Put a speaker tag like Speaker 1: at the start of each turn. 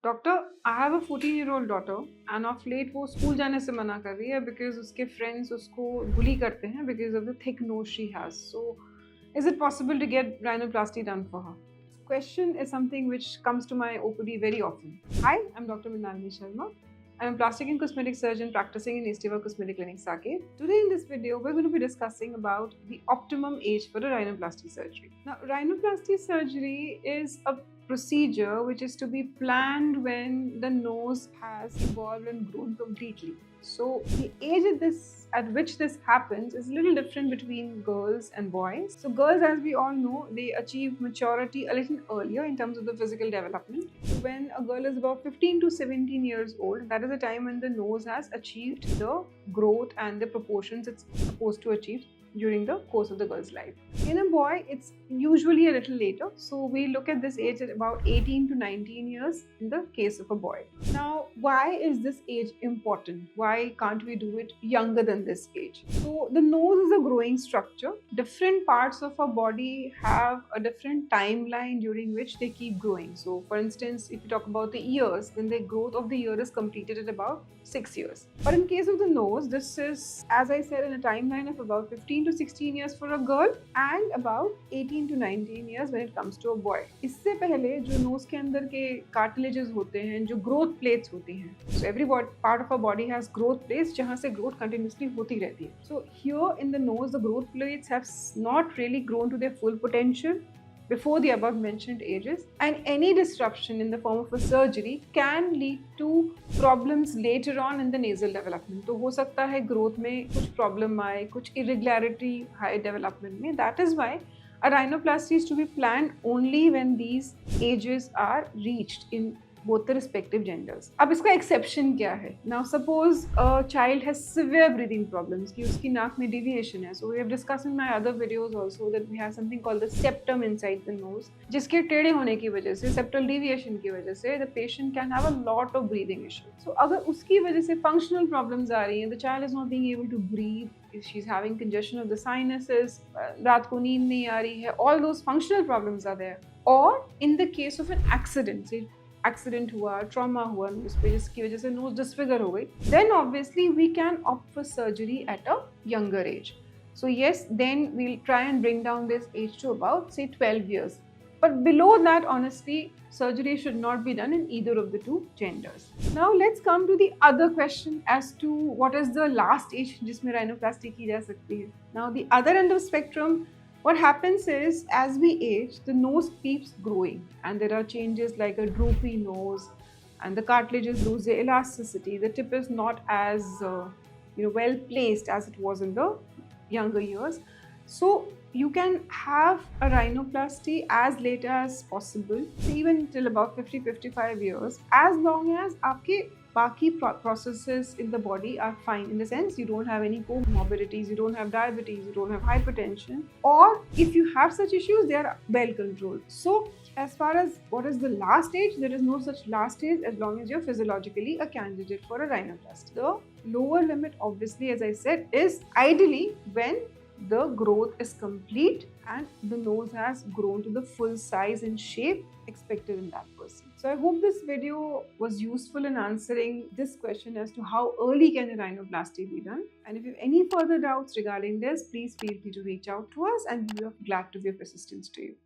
Speaker 1: Doctor, I have a 14-year-old daughter and of late वो school जाने से मना कर रही है बिकॉज उसके फ्रेंड्स उसको बुली करते हैं because of the thick nose she has. So is it possible to get rhinoplasty done for her? Question is something which comes to my OPD very often. Hi, I'm Dr. Mrinalini Sharma. I'm a plastic and cosmetic surgeon practicing in Estiva Cosmetic Clinic, Saket. Today in this video, we're going to be discussing about the optimum age for a rhinoplasty surgery. Now, rhinoplasty surgery is a procedure which is to be planned when the nose has evolved and grown completely. So the age at which this happens is a little different between girls and boys. So girls, as we all know, they achieve maturity a little earlier in terms of the physical development. When a girl is about 15 to 17 years old, that is the time when the nose has achieved the growth and the proportions it's supposed to achieve during the course of the girl's life. In a boy, it's usually a little later. So we look at this age at about 18 to 19 years in the case of a boy. Now, why is this age important? Why can't we do it younger than this age? So the nose is a growing structure. Different parts of our body have a different timeline during which they keep growing. So for instance, if you talk about the ears, then the growth of the ear is completed at about 6 years. But in case of the nose, this is, as I said, in a timeline of about 15 to 16 years for a girl and about 18 to 19 years when it comes to a boy. इससे पहले जो knows के अंदर के cartilages होते हैं, जो growth plates होती हैं, so every part of our body has growth plates जहाँ से growth continuously होती रहती है. So here in the nose, the growth plates have not really grown to their full potential before the above mentioned ages, and any disruption in the form of a surgery can lead to problems later on in the nasal development. तो हो सकता है growth में कुछ problem आए, कुछ irregularity high development में. That is why a rhinoplasty is to be planned only when these ages are reached in both the respective genders. अब इसका exception क्या है? Now suppose a child has severe breathing problems कि उसकी नाक में deviation है. So we have discussed in my other videos also that we have something called the septum inside the nose, जिसके टेढ़े होने की वजह से, septal deviation की वजह से, the patient can have a lot of breathing issues. So अगर उसकी वजह से functional problems आ रही हैं, the child is not being able to breathe, she's having congestion of the sinuses, रात को नींद नहीं आ रही है, all those functional problems are there. Or in the case of an accident, say accident हुआ, trauma हुआ नोज पे जिसकी वजह से नोज डिसफिगर हो गई, then obviously we can opt for surgery at a younger age. So yes, then we'll try and bring down this age to about say 12 years. But below that, honestly, surgery should not be done in either of the two genders. Now let's come to the other question as to what is the last age जिसमें rhinoplasty की जा सकती है. Now the other end of spectrum, what happens is as we age, the nose keeps growing and there are changes like a droopy nose and the cartilages lose their elasticity. The tip is not as well placed as it was in the younger years. So you can have a rhinoplasty as late as possible, even till about 50-55 years, as long as आपके बाकी processes in the body are fine, in the sense you don't have any comorbidities, you don't have diabetes, you don't have hypertension, or if you have such issues, they are well controlled. So as far as what is the last age, there is no such last age as long as you're physiologically a candidate for a rhinoplasty. The lower limit, obviously, as I said, is ideally when the growth is complete and the nose has grown to the full size and shape expected in that person. So I hope this video was useful in answering this question as to how early can a rhinoplasty be done. And if you have any further doubts regarding this, please feel free to reach out to us and we are glad to be of assistance to you.